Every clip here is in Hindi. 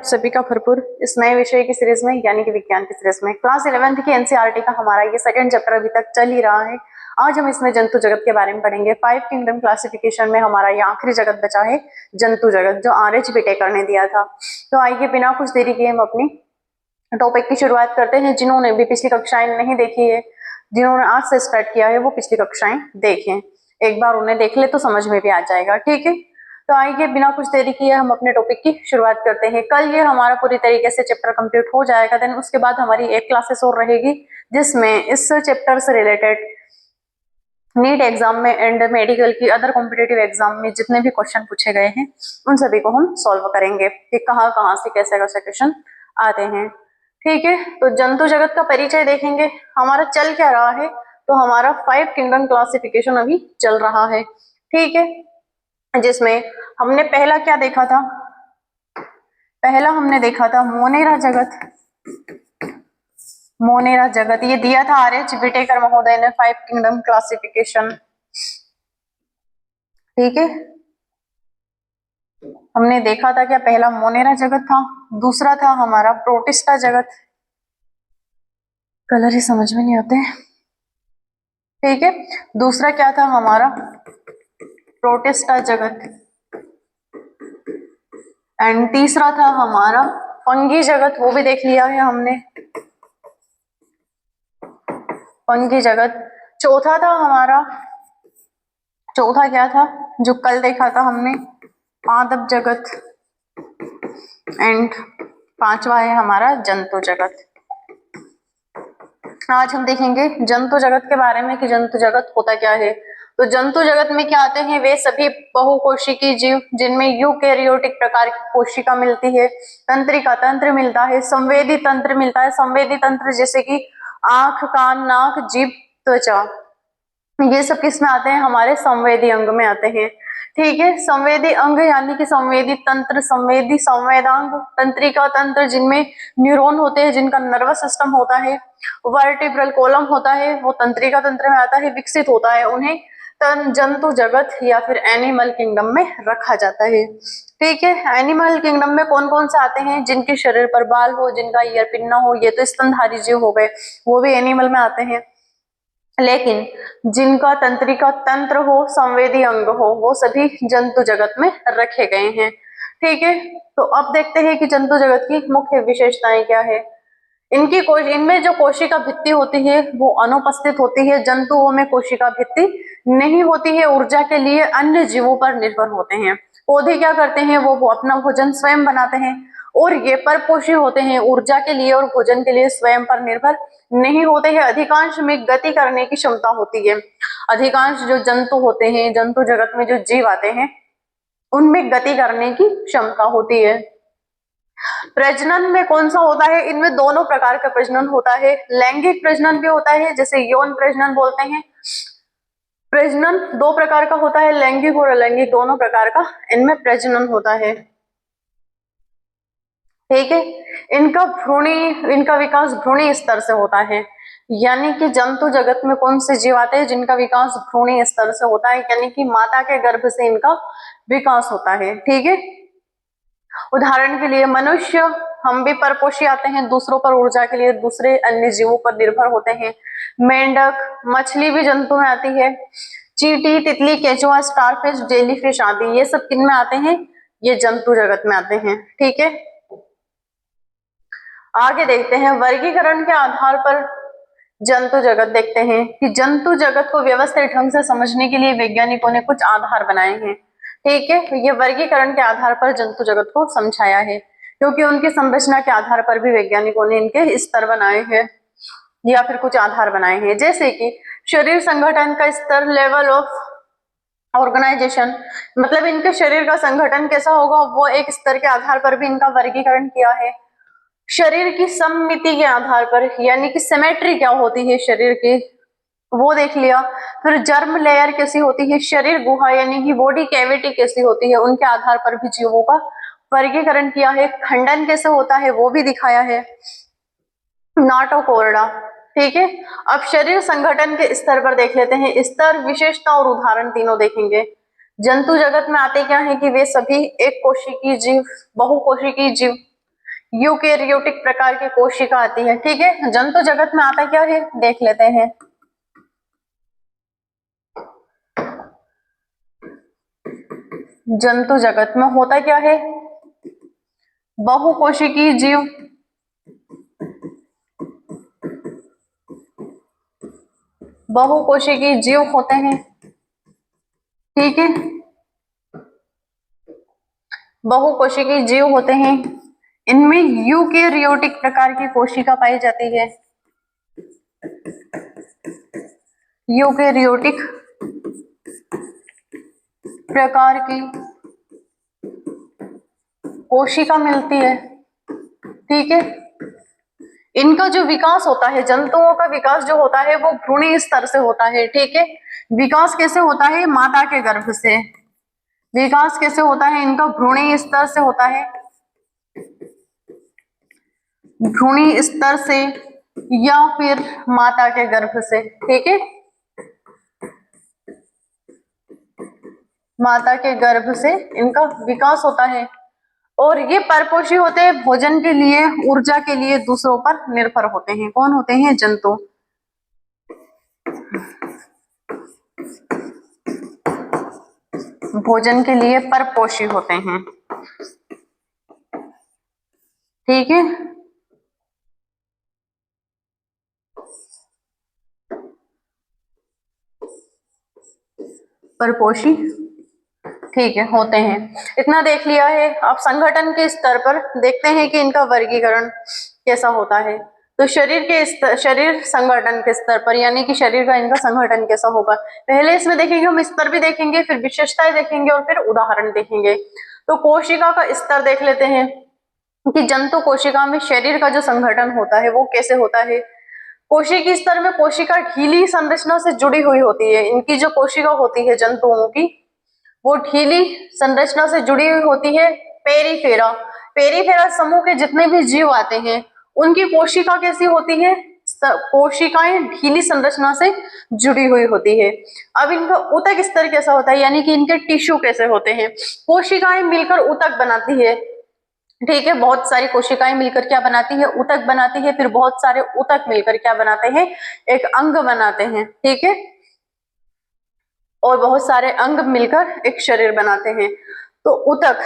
सभी का भरपूर इस नए विषय की सीरीज में यानी कि विज्ञान की सीरीज में क्लास 11th की एनसीईआरटी का हमारा ये सेकंड चैप्टर अभी तक चल ही रहा है। आज हम इसमें जंतु जगत के बारे में पढ़ेंगे। 5 किंगडम क्लासिफिकेशन में हमारा ये आखिरी जगत बचा है जंतु जगत, जो आर.एच. बिटेकर ने दिया था। तो आइए बिना कुछ देरी किए हम अपनी टॉपिक की शुरुआत करते हैं। जिन्होंने भी पिछली कक्षाएं नहीं देखी है, जिन्होंने आज से स्टार्ट किया है, वो पिछली कक्षाएं देखें, एक बार उन्हें देख ले तो समझ में भी आ जाएगा। ठीक है, तो आइए बिना कुछ देरी किए हम अपने टॉपिक की शुरुआत करते हैं। कल ये हमारा पूरी तरीके से चैप्टर कंप्लीट हो जाएगा, देन उसके बाद हमारी एक क्लासेस और रहेगी जिसमें इस चैप्टर से रिलेटेड नीट एग्जाम में एंड मेडिकल की अदर कॉम्पिटेटिव एग्जाम में जितने भी क्वेश्चन पूछे गए हैं उन सभी को हम सॉल्व करेंगे कि कहाँ कहाँ से कैसे कैसे क्वेश्चन आते हैं। ठीक है, तो जंतु जगत का परिचय देखेंगे। हमारा चल क्या रहा है, तो हमारा 5 किंगडम क्लासिफिकेशन अभी चल रहा है। ठीक है, जिसमें हमने पहला क्या देखा था, पहला हमने देखा था मोनेरा जगत। मोनेरा जगत ये दिया था आर.एच. बिटेकर महोदय ने 5 किंगडम क्लासिफिकेशन। ठीक है, हमने देखा था क्या, पहला मोनेरा जगत था, दूसरा था हमारा प्रोटिस्टा जगत। कलर ही समझ में नहीं आते। ठीक है, दूसरा क्या था हमारा प्रोटिस्टा जगत, एंड तीसरा था हमारा फंगी जगत, वो भी देख लिया है हमने, फंगी जगत। चौथा था हमारा, चौथा क्या था जो कल देखा था हमने, पादप जगत, एंड पांचवा है हमारा जंतु जगत। आज हम देखेंगे जंतु जगत के बारे में कि जंतु जगत होता क्या है। तो जंतु जगत में क्या आते हैं, वे सभी बहुकोशिकीय जीव जिनमें यूकेरियोटिक प्रकार की कोशिका मिलती है, तंत्रिका तंत्र मिलता है, संवेदी तंत्र मिलता है। संवेदी तंत्र जैसे कि आंख, कान, नाक, जीभ, त्वचा, ये सब किस में आते हैं, हमारे संवेदी अंग में आते हैं। ठीक है, संवेदी अंग यानी कि संवेदी तंत्र, संवेदी संवेदांग, तंत्रिका तंत्र जिनमें न्यूरॉन होते हैं, जिनका नर्वस सिस्टम होता है, वर्टिब्रल कॉलम होता है, वो तंत्रिका तंत्र में आता है, विकसित होता है, उन्हें जंतु जगत या फिर एनिमल किंगडम में रखा जाता है। ठीक है, एनिमल किंगडम में कौन कौन से आते हैं, जिनके शरीर पर बाल हो, जिनका ईयर पिन ना हो, ये तो स्तनधारी जीव हो गए, वो भी एनिमल में आते हैं। लेकिन जिनका तंत्रिका तंत्र हो, संवेदी अंग हो, वो सभी जंतु जगत में रखे गए हैं। ठीक है, तो अब देखते हैं कि जंतु जगत की मुख्य विशेषताएं क्या है। इनमें जो कोशिका भित्ति होती है वो अनुपस्थित होती है। जंतुओं में कोशिका भित्ति नहीं होती है, ऊर्जा के लिए अन्य जीवों पर निर्भर होते हैं। पौधे क्या करते हैं, वो अपना भोजन स्वयं बनाते हैं, और ये परपोषी होते हैं, ऊर्जा के लिए और भोजन के लिए स्वयं पर निर्भर नहीं होते हैं। अधिकांश में गति करने की क्षमता होती है। अधिकांश जो जंतु होते हैं, जंतु जगत में जो जीव आते हैं, उनमें गति करने की क्षमता होती है। प्रजनन में कौन सा होता है, इनमें दोनों प्रकार का प्रजनन होता है। लैंगिक प्रजनन भी होता है, जैसे यौन प्रजनन बोलते हैं। प्रजनन दो प्रकार का होता है, लैंगिक और अलैंगिक, दोनों प्रकार का इनमें प्रजनन होता है। ठीक है, इनका विकास भ्रूणी स्तर से होता है, यानी कि जंतु जगत में कौन से जीव आते हैं जिनका विकास भ्रूणी स्तर से होता है, यानी कि माता के गर्भ से इनका विकास होता है। ठीक है, उदाहरण के लिए मनुष्य, हम भी परपोषी आते हैं, दूसरों पर ऊर्जा के लिए दूसरे अन्य जीवों पर निर्भर होते हैं। मेंढक, मछली भी जंतु में आती है। चींटी, तितली, केंचुआ, स्टारफिश, जेलीफिश आदि, ये सब किन में आते हैं, ये जंतु जगत में आते हैं। ठीक है, आगे देखते हैं वर्गीकरण के आधार पर जंतु जगत देखते हैं कि जंतु जगत को व्यवस्थित ढंग से समझने के लिए वैज्ञानिकों ने कुछ आधार बनाए हैं। ठीक है, ये वर्गीकरण के आधार पर जंतु जगत को समझाया है, क्योंकि उनकी संरचना के आधार पर भी वैज्ञानिकों ने इनके स्तर बनाए हैं या फिर कुछ आधार बनाए हैं। जैसे कि शरीर संगठन का स्तर, लेवल ऑफ ऑर्गेनाइजेशन, मतलब इनके शरीर का संगठन कैसा होगा, वो एक स्तर के आधार पर भी इनका वर्गीकरण किया है। शरीर की सममिति के आधार पर, यानी कि सिमेट्री क्या होती है शरीर की, वो देख लिया। फिर जर्म लेयर कैसी होती है, शरीर गुहा यानी कि बॉडी कैविटी कैसी होती है, उनके आधार पर भी जीवों का वर्गीकरण किया है। खंडन कैसे होता है वो भी दिखाया है, नाटोकोर्डा। ठीक है, अब शरीर संगठन के स्तर पर देख लेते हैं। स्तर, विशेषता और उदाहरण तीनों देखेंगे। जंतु जगत में आते क्या है कि वे सभी एक कोशिकीय जीव, बहुकोशिकीय जीव, यूकेरियोटिक प्रकार की कोशिका आती है। ठीक है, जंतु जगत में आता क्या है देख लेते हैं। जंतु जगत में होता क्या है, बहुकोशिकीय जीव, बहुकोशिकीय जीव होते हैं। ठीक है, बहुकोशिकीय जीव होते हैं। इनमें यूकेरियोटिक प्रकार की कोशिका पाई जाती है। यूकेरियोटिक प्रकार की कोशिका मिलती है। ठीक है, इनका जो विकास होता है, जंतुओं का विकास जो होता है वो भ्रूणीय स्तर से होता है। ठीक है, विकास कैसे होता है, माता के गर्भ से। विकास कैसे होता है इनका, भ्रूणीय स्तर से होता है, भ्रूणीय स्तर से या फिर माता के गर्भ से। ठीक है, माता के गर्भ से इनका विकास होता है और ये परपोषी होते हैं, भोजन के लिए, ऊर्जा के लिए दूसरों पर निर्भर होते हैं। कौन होते हैं, जंतु। भोजन के लिए परपोषी होते हैं। ठीक है, परपोषी, ठीक है, होते हैं। इतना देख लिया है। अब संगठन के स्तर पर देखते हैं कि इनका वर्गीकरण कैसा होता है। तो शरीर के शरीर संगठन के स्तर पर, यानी कि शरीर का इनका संगठन कैसा होगा, पहले इसमें देखेंगे हम, स्तर भी देखेंगे, फिर विशेषताएं देखेंगे और फिर उदाहरण देखेंगे। तो कोशिका का स्तर देख लेते हैं कि जंतु कोशिका में शरीर का जो संगठन होता है वो कैसे होता है। कोशिकीय स्तर में कोशिका ढीली संरचना से जुड़ी हुई होती है। इनकी जो कोशिका होती है जंतुओं की, वो ढीली संरचना से जुड़ी हुई होती है। पेरीफेरा, पेरीफेरा समूह के जितने भी जीव आते हैं उनकी कोशिका कैसी होती है, कोशिकाएं ढीली संरचना से जुड़ी हुई होती है। अब इनका ऊतक स्तर कैसा होता है, यानी कि इनके टिश्यू कैसे होते हैं। कोशिकाएं मिलकर ऊतक बनाती है। ठीक है, बहुत सारी कोशिकाएं मिलकर क्या बनाती है, ऊतक बनाती है। फिर बहुत सारे ऊतक मिलकर क्या बनाते हैं, एक अंग बनाते हैं। ठीक है, और बहुत सारे अंग मिलकर एक शरीर बनाते हैं। तो ऊतक,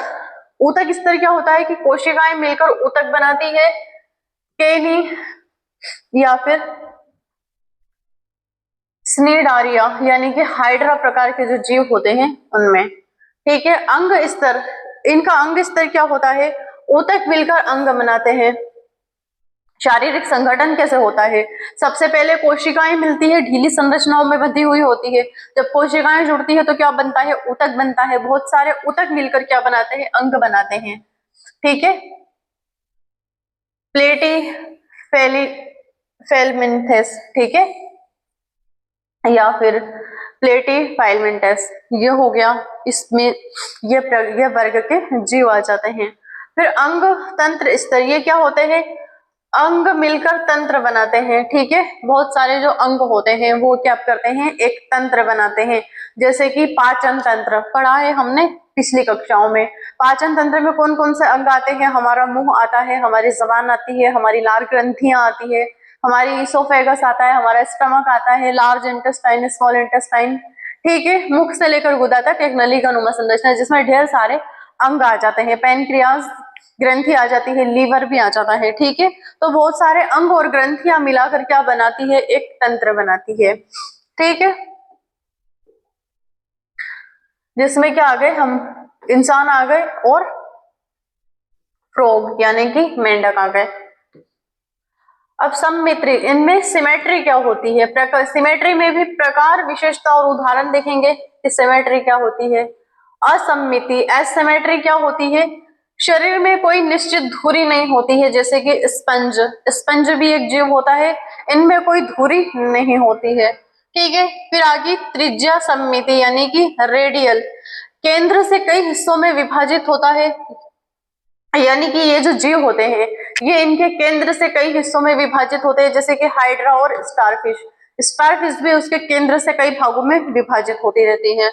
ऊतक स्तर क्या होता है कि कोशिकाएं मिलकर ऊतक बनाती है। केनी या फिर स्नेडारिया, यानी कि हाइड्रा प्रकार के जो जीव होते हैं उनमें। ठीक है, अंग स्तर, इनका अंग स्तर क्या होता है, ऊतक मिलकर अंग बनाते हैं। शारीरिक संगठन कैसे होता है, सबसे पहले कोशिकाएं मिलती है, ढीली संरचनाओं में बंधी हुई होती है। जब कोशिकाएं जुड़ती है तो क्या बनता है, ऊतक बनता है। बहुत सारे ऊतक मिलकर क्या बनाते हैं, अंग बनाते हैं। ठीक है, प्लेटी फेलमिन्थेस, ठीक है, या फिर प्लेटी फाइलमेंटस, ये हो गया। इसमें ये वर्ग के जीव आ जाते हैं। फिर अंग तंत्र स्तर, ये क्या होते हैं, अंग मिलकर तंत्र बनाते हैं। ठीक है, बहुत सारे जो अंग होते हैं वो क्या करते हैं, एक तंत्र बनाते हैं। जैसे कि पाचन तंत्र पढ़ा है हमने पिछली कक्षाओं में। पाचन तंत्र में कौन कौन से अंग आते हैं, हमारा मुंह आता है, हमारी जबान आती है, हमारी लार ग्रंथियां आती है, हमारी इसोफेगस आता है, हमारा स्टमक आता है, लार्ज इंटेस्टाइन, स्मॉल इंटेस्टाइन। ठीक है, मुख से लेकर गुदा तक एक नलिका नुमा संरचना जिसमें ढेर सारे अंग आ जाते हैं। पैनक्रियाज ग्रंथि आ जाती है, लीवर भी आ जाता है। ठीक है, तो बहुत सारे अंग और ग्रंथियां मिलाकर क्या बनाती है, एक तंत्र बनाती है। ठीक है, जिसमें क्या आ गए हम, इंसान आ गए और फ्रॉग यानी कि मेंढक आ गए। अब सममिति, इनमें सिमेट्री क्या होती है, प्रकार, सिमेट्री में भी प्रकार, विशेषता और उदाहरण देखेंगे कि सिमेट्री क्या होती है। असममिति, एसिमेट्री क्या होती है, शरीर में कोई निश्चित धुरी नहीं होती है। जैसे कि स्पंज, स्पंज भी एक जीव होता है, इनमें कोई धुरी नहीं होती है। ठीक है, फिर आगे त्रिज्या सममिति यानी कि रेडियल, केंद्र से कई हिस्सों में विभाजित होता है। यानी कि ये जो जीव होते हैं ये इनके केंद्र से कई हिस्सों में विभाजित होते हैं। जैसे कि हाइड्रा और स्टारफिश, स्टारफिश भी उसके केंद्र से कई भागों में विभाजित होती रहती है।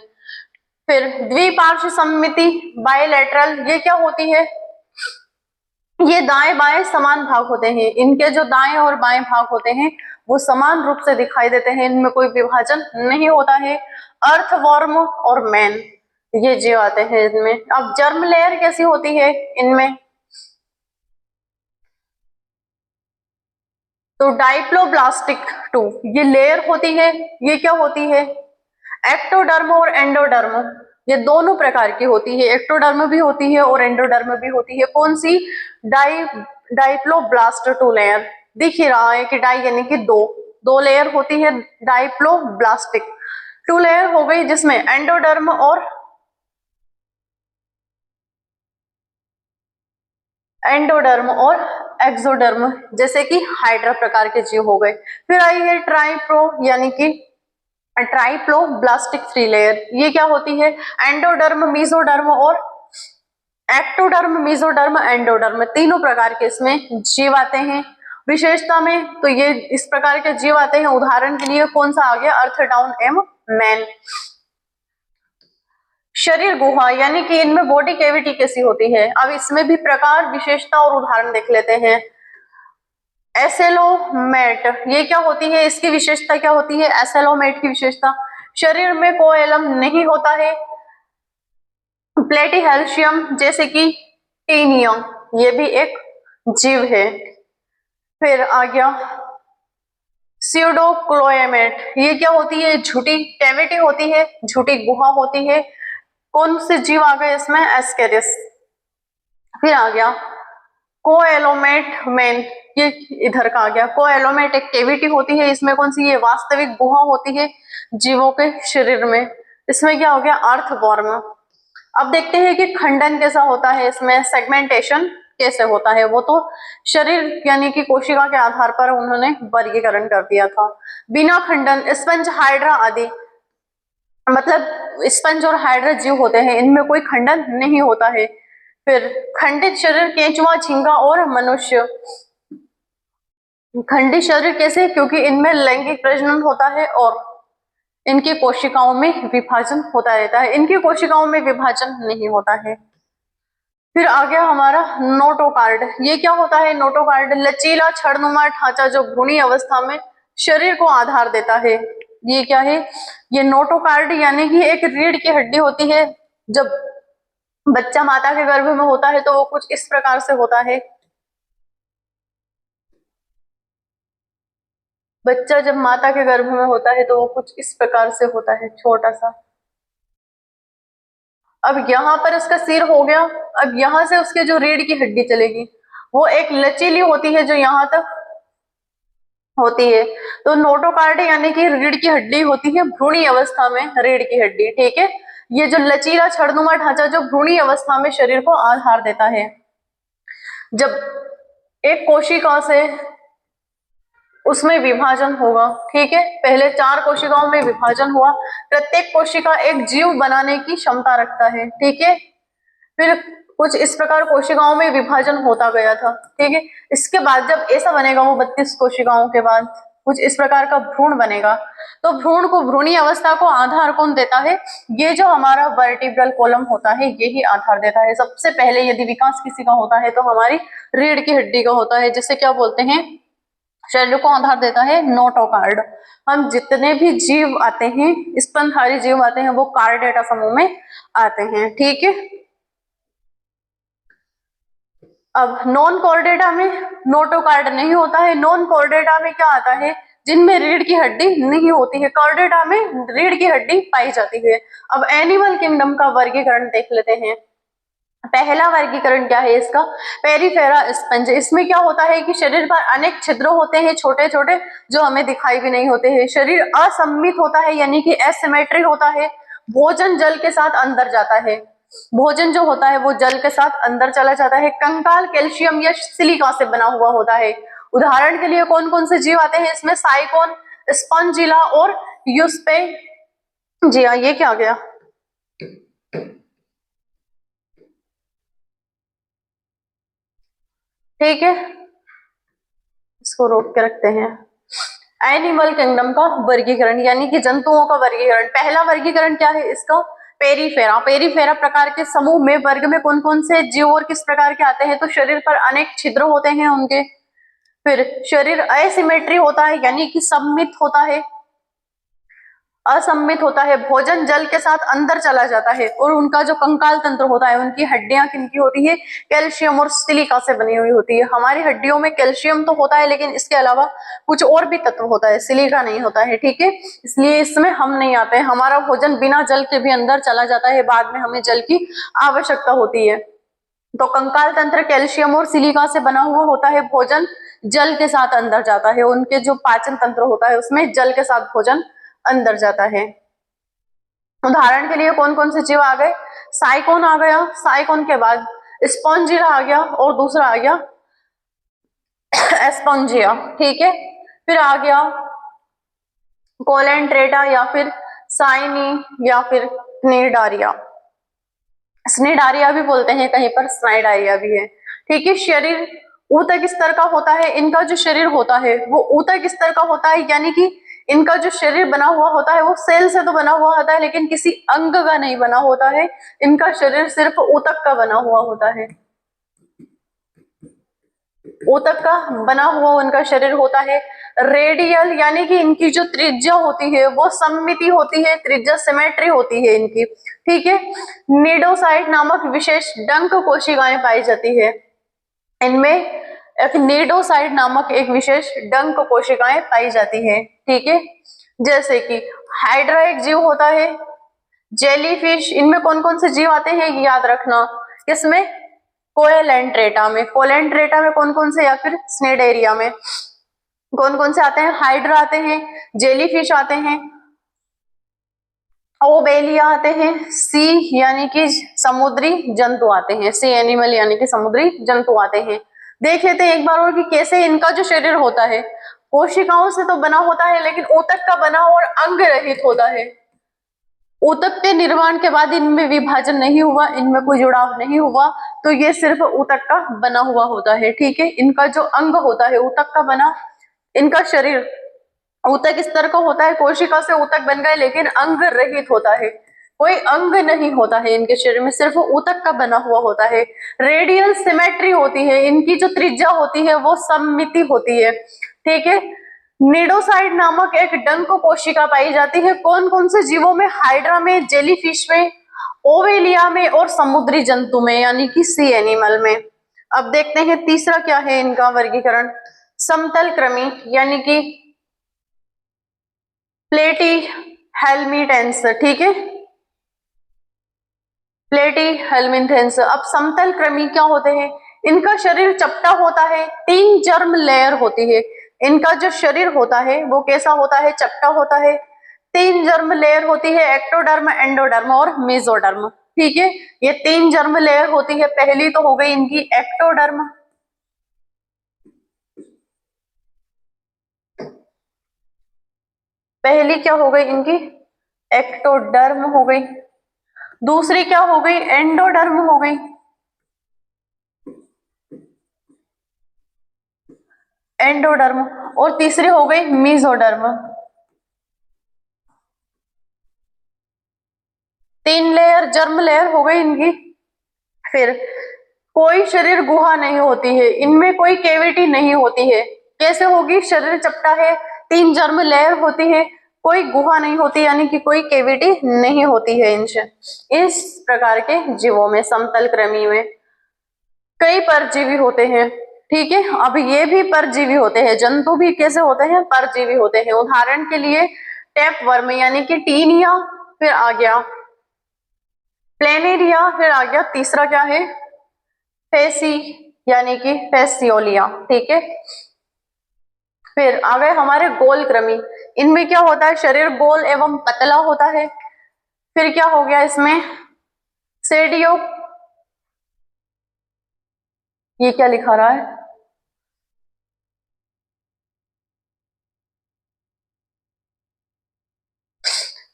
फिर द्विपार्श्व सममिति बायलैटरल, ये क्या होती है, ये दाएं बाएं समान भाग होते हैं, इनके जो दाएं और बाएं भाग होते हैं वो समान रूप से दिखाई देते हैं, इनमें कोई विभाजन नहीं होता है। अर्थवॉर्म और मैन ये जीव आते हैं इनमें। अब जर्म लेयर कैसी होती है इनमें, तो डाइप्लोब्लास्टिक 2 ये लेयर होती है। ये क्या होती है, एक्टोडर्म और एंडोडर्म, ये दोनों प्रकार की होती है, एक्टोडर्म भी होती है और एंडोडर्म भी होती है। कौन सी, डाइप्लोब्लास्ट 2 लेयर। दिख ही रहा है कि डाई यानी कि दो लेयर होती है, डाइप्लोब्लास्टिक 2 लेयर हो गई, जिसमें एंडोडर्म और एक्सोडर्म जैसे कि हाइड्रा प्रकार के जीव हो गए। फिर आई है ट्राइप्रो यानी कि ट्राइप्लोब्लास्टिक 3 लेयर, ये क्या होती है, एंडोडर्म, मेसोडर्म और एक्टोडर्म, मेसोडर्म, एंडोडर्म तीनों प्रकार के इसमें जीव आते हैं। विशेषता में तो ये इस प्रकार के जीव आते हैं, उदाहरण के लिए कौन सा आ गया, अर्थडाउन एम मैन। शरीर गुहा यानी कि इनमें बॉडी कैविटी कैसी होती है, अब इसमें भी प्रकार, विशेषता और उदाहरण देख लेते हैं। एसेलोमेट ये क्या होती है, इसकी विशेषता क्या होती है, एसेलोमेट की विशेषता, शरीर में कोएलम नहीं होता है। प्लेटीहेल्शियम जैसे कि टीनियम ये भी एक जीव है। फिर आ गया स्यूडोक्लोएमेट, ये क्या होती है, झूठी कैविटी होती है, झूठी गुहा होती है। कौन से जीव आ गए इसमें, एस्केरिस। फिर आ गया कोएलोमेट मैन, ये इधर का आ गया, कोएलोमेट एक कैविटी होती है, इसमें कौन सी, ये वास्तविक गुहा होती है जीवों के शरीर में। इसमें क्या हो गया, अर्थवॉर्म। अब देखते हैं कि खंडन कैसा होता है, इसमें सेगमेंटेशन कैसे होता है। वो तो शरीर यानी कि कोशिका के आधार पर उन्होंने वर्गीकरण कर दिया था। बिना खंडन स्पंज, हाइड्रा आदि, मतलब स्पंज और हाइड्रा जीव होते हैं, इनमें कोई खंडन नहीं होता है। फिर खंडित शरीर, केंचुआ, झींगा और मनुष्य। खंडित शरीर कैसे, क्योंकि इनमें लैंगिक प्रजनन होता है और इनकी कोशिकाओं में विभाजन होता रहता है, इनकी कोशिकाओं में विभाजन नहीं होता है। फिर आ गया हमारा नोटोकार्ड, ये क्या होता है, नोटोकार्ड लचीला छड़नुमा ढांचा जो भ्रूणी अवस्था में शरीर को आधार देता है। ये क्या है, ये नोटोकार्ड यानी कि एक रीढ़ की हड्डी होती है। जब बच्चा माता के गर्भ में होता है तो वो कुछ इस प्रकार से होता है, बच्चा जब माता के गर्भ में होता है तो वो कुछ इस प्रकार से होता है, छोटा सा। अब यहाँ पर इसका सिर हो गया, अब यहाँ से उसके जो रीढ़ की हड्डी चलेगी वो एक लचीली होती है जो यहाँ तक होती है। तो नोटोकार्ड यानी कि रीढ़ की हड्डी होती है भ्रूणी अवस्था में, रीढ़ की हड्डी, ठीक है। ये जो लचीला छड़नुमा ढांचा जो भ्रूणी अवस्था में शरीर को आधार देता है। जब एक कोशिका से उसमें विभाजन होगा, ठीक है, पहले 4 कोशिकाओं में विभाजन हुआ, प्रत्येक कोशिका एक जीव बनाने की क्षमता रखता है, ठीक है। फिर कुछ इस प्रकार कोशिकाओं में विभाजन होता गया था, ठीक है। इसके बाद जब ऐसा बनेगा, वो 32 कोशिकाओं के बाद कुछ इस प्रकार का भ्रूण बनेगा। तो भ्रूण को, भ्रूणी अवस्था को आधार कौन देता है, ये जो हमारा वर्टिब्रल कॉलम होता है ये ही आधार देता है। सबसे पहले यदि विकास किसी का होता है तो हमारी रीढ़ की हड्डी का होता है, जिसे क्या बोलते हैं, शरीर को आधार देता है नोटोकार्ड। हम जितने भी जीव आते हैं, स्तनधारी जीव आते हैं, वो कार्डेटा समूह में आते हैं, ठीक है। अब नॉन कॉर्डेटा में नोटोकार्ड नहीं होता है, नॉन कॉर्डेटा में क्या आता है, जिनमें रीढ़ की हड्डी नहीं होती है, कॉर्डेटा में रीढ़ की हड्डी पाई जाती है। अब एनिमल किंगडम का वर्गीकरण देख लेते हैं। पहला वर्गीकरण क्या है इसका, पेरिफेरा स्पंज। इसमें क्या होता है कि शरीर पर अनेक छिद्र होते हैं, छोटे छोटे, जो हमें दिखाई भी नहीं होते हैं। शरीर असममित होता है यानी कि एसिमेट्रिक होता है। भोजन जल के साथ अंदर जाता है, भोजन जो होता है वो जल के साथ अंदर चला जाता है। कंकाल कैल्शियम या सिलिका से बना हुआ होता है। उदाहरण के लिए कौन कौन से जीव आते हैं इसमें, साइकोन, स्पॉन्जिला और यूस्पेजिया। ये क्या आ गया, ठीक है, इसको रोक के रखते हैं। एनिमल किंगडम का वर्गीकरण यानी कि जंतुओं का वर्गीकरण। पहला वर्गीकरण क्या है इसका, पेरीफेरा, पेरीफेरा प्रकार के समूह में वर्ग में कौन कौन से जीव और किस प्रकार के आते हैं? तो शरीर पर अनेक छिद्र होते हैं उनके। फिर शरीर असिमेट्री होता है यानी कि सममित होता है, असममित होता है। भोजन जल के साथ अंदर चला जाता है। और उनका जो कंकाल तंत्र होता है, उनकी हड्डियां किनकी होती है? कैल्शियम और सिलिका से बनी हुई होती है। हमारी हड्डियों में कैल्शियम तो होता है, लेकिन इसके अलावा कुछ और भी तत्व होता है, सिलिका नहीं होता है, ठीक है। इसलिए इसमें हम नहीं आते हैं। हमारा भोजन बिना जल के भी अंदर चला जाता है, बाद में हमें जल की आवश्यकता होती है। तो कंकाल तंत्र कैल्शियम और सिलिका से बना हुआ होता है। भोजन जल के साथ अंदर जाता है। उनके जो पाचन तंत्र होता है उसमें जल के साथ भोजन अंदर जाता है। उदाहरण के लिए कौन कौन से जीव आ गए? साइकोन आ गया, साइकोन के बाद स्पॉन्जिला आ गया, और दूसरा आ गया एस्पॉन्जिया, ठीक है। फिर आ गया कोलेंट्रेटा या फिर साइनी या फिर स्नेडारिया, स्नेडारिया भी बोलते हैं कहीं पर, स्नाइडारिया भी है, ठीक है। शरीर ऊतक स्तर का होता है। इनका जो शरीर होता है वो ऊतक स्तर का होता है, यानी कि इनका जो शरीर बना हुआ होता है वो सेल से तो बना हुआ होता है, लेकिन किसी अंग का नहीं बना होता है। इनका शरीर सिर्फ ऊतक का बना हुआ होता है, ऊतक का बना हुआ उनका शरीर होता है। रेडियल यानी कि इनकी जो त्रिज्या होती है वो सममिति होती है, त्रिज्या सिमेट्री होती है इनकी, ठीक है। नीडोसाइट नामक विशेष डंक कोशिकाएं पाई जाती है। इनमें एक नीडोसाइट नामक एक विशेष डंक कोशिकाएं पाई जाती है, ठीक है। जैसे कि हाइड्रा एक जीव होता है, जेलीफिश, इनमें कौन कौन से जीव आते हैं ये याद रखना। किसमें? कोएलेंट्रेटा में। कोलेंट्रेटा में कौन कौन से, या फिर स्नेडेरिया में कौन कौन से आते हैं? हाइड्रा आते हैं, जेलीफिश आते हैं, ओबेलिया आते हैं, सी यानी कि समुद्री जंतु आते हैं, सी एनिमल यानी कि समुद्री जंतु आते हैं। देख लेते हैं एक बार और कि कैसे इनका जो शरीर होता है कोशिकाओं से तो बना होता है, लेकिन ऊतक का बना और अंग रहित होता है। ऊतक के निर्माण के बाद इनमें विभाजन नहीं हुआ, इनमें कोई जुड़ाव नहीं हुआ, तो ये सिर्फ ऊतक का बना हुआ होता है, ठीक है। इनका जो अंग होता है ऊतक का बना, इनका शरीर ऊतक स्तर का होता है, कोशिका से ऊतक बन गए, लेकिन अंग रहित होता है, कोई अंग नहीं होता है इनके शरीर में, सिर्फ ऊतक का बना हुआ होता है। रेडियल सिमेट्री होती है, इनकी जो त्रिज्या होती है वो सममिति होती है, ठीक है। निडोसाइड नामक एक डंक कोशिका पाई जाती है। कौन कौन से जीवों में? हाइड्रा में, जेलीफिश में, ओवेलिया में और समुद्री जंतु में, यानी कि सी एनिमल में। अब देखते हैं तीसरा क्या है इनका वर्गीकरण, समतल क्रमी यानी कि प्लेटी हेल्मिटेंस, ठीक है, प्लेटी हेल्मिटेंस। अब समतल क्रमी क्या होते हैं? इनका शरीर चपटा होता है, 3 जर्म लेयर होती है। इनका जो शरीर होता है वो कैसा होता है? चपटा होता है, 3 जर्म लेयर होती है, एक्टोडर्म, एंडोडर्म और मेसोडर्म, ठीक है। ये 3 जर्म लेयर होती है। पहली तो हो गई इनकी एक्टोडर्म, पहली क्या हो गई इनकी? एक्टोडर्म हो गई। दूसरी क्या हो गई? एंडोडर्म हो गई। एंडोडर्म। और तीसरी हो गई मेसोडर्म। 3 लेयर जर्म लेयर हो गई इनकी। फिर कोई शरीर गुहा नहीं होती है, इनमें कोई कैविटी नहीं होती है। कैसे होगी? शरीर चपटा है, 3 जर्म लेयर होती है, कोई गुहा नहीं होती, यानी कि कोई कैविटी नहीं होती है इनसे। इस प्रकार के जीवों में, समतल क्रमी में कई परजीवी होते हैं, ठीक है। अब ये भी परजीवी होते हैं, जंतु भी कैसे होते हैं? परजीवी होते हैं। उदाहरण के लिए टैप वर्म यानी कि टीनिया, फिर आ गया प्लेनेरिया, फिर आ गया तीसरा क्या है? फेसी यानी कि फेसियोलिया, ठीक है। फिर आ गए हमारे गोल क्रमी। इनमें क्या होता है? शरीर गोल एवं पतला होता है। फिर क्या हो गया इसमें? सेडियो, ये क्या लिखा रहा है?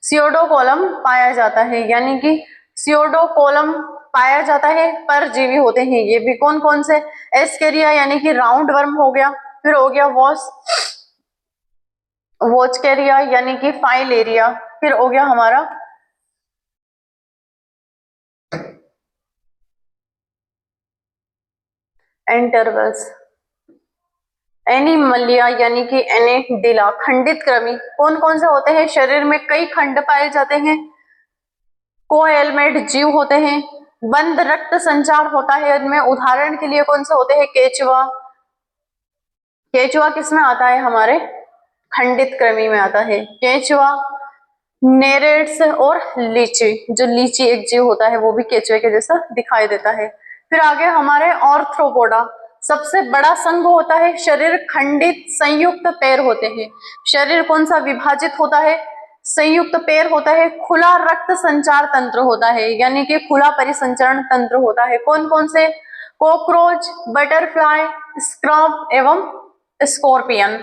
सियोडोकोलम पाया जाता है, यानी कि सियोडोकोलम पाया जाता है, परजीवी होते हैं ये भी। कौन कौन से? एस्केरिया यानी कि राउंड वर्म हो गया, फिर हो गया वॉचकेरिया यानी कि फाइलेरिया, फिर हो गया हमारा इंटरवल्स। एनिमलिया यानी कि एनेडिला, खंडित कृमि। कौन कौन से होते हैं? शरीर में कई खंड पाए जाते हैं, कोएलमेट जीव होते हैं, बंद रक्त संचार होता है इनमें। उदाहरण के लिए कौन से होते हैं? केचुआ। केचुआ किसमें आता है? हमारे खंडित कृमि में आता है केचुआ। नेरेट्स और लीची, जो लीची एक जीव होता है वो भी केचुए के जैसा दिखाई देता है। फिर आगे हमारे ऑर्थ्रोपोडा, सबसे बड़ा संघ होता है, शरीर खंडित संयुक्त पैर होते हैं। शरीर कौन सा विभाजित होता है? संयुक्त पैर होता है। खुला रक्त संचार तंत्र होता है, यानी कि खुला परिसंचरण तंत्र होता है। कौन कौन से? कॉकरोच, बटरफ्लाई, स्क्रब एवं स्कॉर्पियन।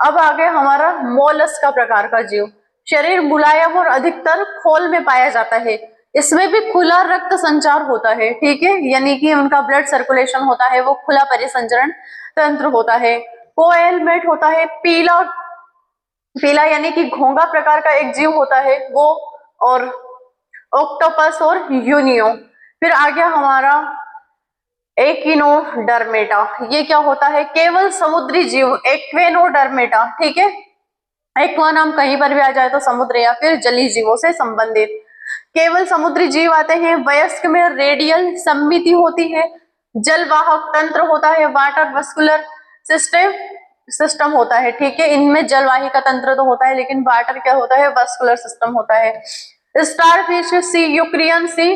अब आगे हमारा मोलस्क का प्रकार का जीव, शरीर मुलायम और अधिकतर खोल में पाया जाता है। इसमें भी खुला रक्त संचार होता है, ठीक है, यानी कि उनका ब्लड सर्कुलेशन होता है, वो खुला परिसंचरण तंत्र होता है। कोएलमेट होता है, पीला पीला यानी कि घोंगा प्रकार का एक जीव होता है वो, और ऑक्टोपस और यूनियो। फिर आ गया हमारा एकिनोडर्मेटा, ये क्या होता है? केवल समुद्री जीव, एक्वेनोडर्मेटा, ठीक है। एक्वा नाम कहीं पर भी आ जाए तो समुद्र या फिर जलीय जीवों से संबंधित केवल समुद्री जीव आते हैं। वयस्क में रेडियल सममिति होती है, जलवाहक तंत्र होता है, वाटर वस्कुलर सिस्टम होता है, ठीक है। इनमें जलवाही का तंत्र तो होता है, लेकिन वाटर क्या होता है? वस्कुलर सिस्टम होता है। स्टारफिश, सी यूक्रियन, सी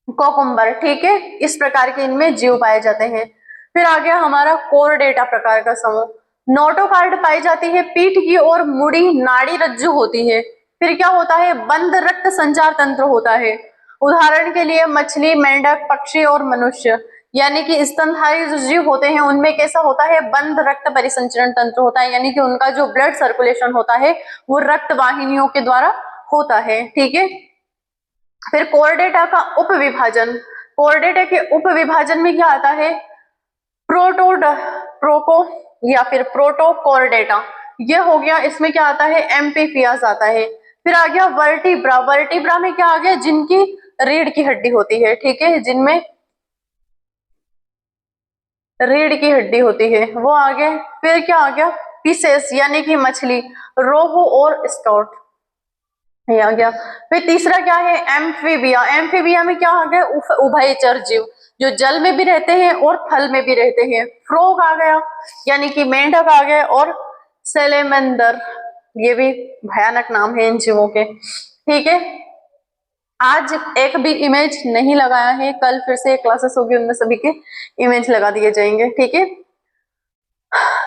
कोकुम्बर, ठीक है, इस प्रकार के इनमें जीव पाए जाते हैं। फिर आ गया हमारा कोरडेटा प्रकार का समूह। नोटोकार्ड पाई जाती है, पीठ की ओर मुड़ी नाड़ी रज्जु होती है। फिर क्या होता है? बंद रक्त संचार तंत्र होता है। उदाहरण के लिए मछली, मेंढक, पक्षी और मनुष्य, यानी कि स्तनधारी जो जीव होते हैं उनमें कैसा होता है? बंद रक्त परिसंचरण तंत्र होता है, यानी कि उनका जो ब्लड सर्कुलेशन होता है वो रक्त वाहिनियों के द्वारा होता है, ठीक है। फिर कोर्डेटा का उपविभाजन, कोर्डेटा के उपविभाजन में क्या आता है? प्रोको या फिर प्रोटोकोर्डेटा, ये हो गया। इसमें क्या आता है? एम्फीबियास आता है। फिर आ गया वर्टिब्रा, वर्टिब्रा में क्या आ गया? जिनकी रीढ़ की हड्डी होती है, ठीक है, जिनमें रीढ़ की हड्डी होती है वो आ गए। फिर क्या आ गया? फिशेस यानी कि मछली, रोहू और स्काउट, ये आ गया। फिर तीसरा क्या है? एम्फीबिया, एम्फीबिया में क्या आ गया? उभयचर जीव, जो जल में भी रहते हैं और थल में भी रहते हैं। फ्रॉग आ गया, यानी कि मेंढक आ गए, और सेलेमेंदर, ये भी भयानक नाम है इन जीवों के, ठीक है। आज एक भी इमेज नहीं लगाया है, कल फिर से क्लासेस होगी, उनमें सभी के इमेज लगा दिए जाएंगे, ठीक है।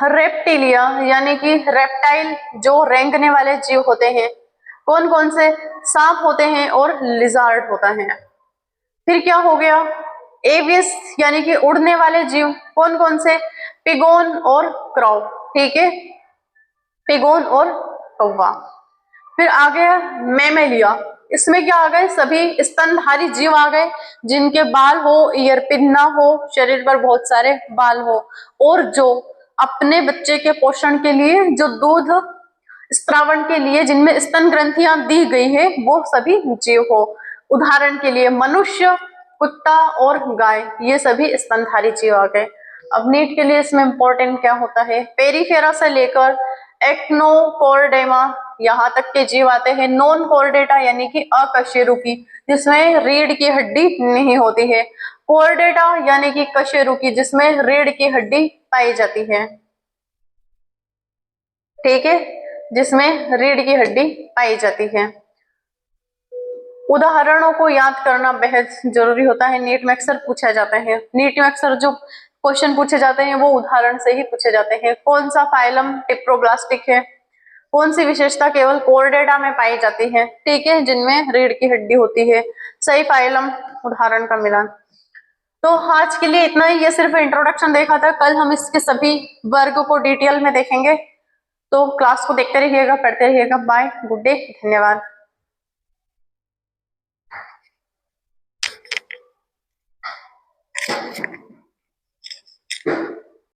रेप्टिलिया यानी कि रेप्टाइल, जो रेंगने वाले जीव होते हैं। कौन कौन से? सांप होते हैं और लिजार्ड होता है। फिर क्या हो गया? एवियस यानी कि उड़ने वाले जीव। कौन कौन से? पिगोन और क्राउ, ठीक है, पिगोन और कौवा। फिर आ गया मेमेलिया, इसमें क्या आ गए? सभी स्तनधारी जीव आ गए, जिनके बाल हो, ईयर पिन ना हो, शरीर पर बहुत सारे बाल हो, और जो अपने बच्चे के पोषण के लिए, जो दूध स्त्रावण के लिए जिनमें स्तन ग्रंथियां दी गई है, वो सभी जीव हो। उदाहरण के लिए मनुष्य, कुत्ता और गाय, ये सभी स्तनधारी जीव आ गए। अब नीट के लिए इसमें इंपॉर्टेंट क्या होता है? पेरिफेरा से लेकर एक्नोकॉर्डेमा यहाँ तक के जीव आते हैं। नॉन कॉर्डेटा यानी कि अकशेरुकी, जिसमें रीढ़ की हड्डी नहीं होती है। कॉर्डेटा यानी कि कशेरुकी, जिसमें रीढ़ की हड्डी पाई जाती है, ठीक है, जिसमें रीढ़ की हड्डी पाई जाती है। उदाहरणों को याद करना बेहद जरूरी होता है, नीट में अक्सर पूछा जाता है। नीट में अक्सर जो क्वेश्चन पूछे जाते हैं वो उदाहरण से ही पूछे जाते हैं। कौन सा फाइलम टिप्रोब्लास्टिक है? कौन सी विशेषता केवल कोर्डेटा में पाई जाती है? ठीक है, जिनमें रीढ़ की हड्डी होती है। सही फाइलम, उदाहरण का मिलान। तो आज के लिए इतना ही, ये सिर्फ इंट्रोडक्शन देखा था, कल हम इसके सभी वर्ग को डिटेल में देखेंगे। तो क्लास को देखते रहिएगा, पढ़ते रहिएगा। बाय, गुड डे, धन्यवाद।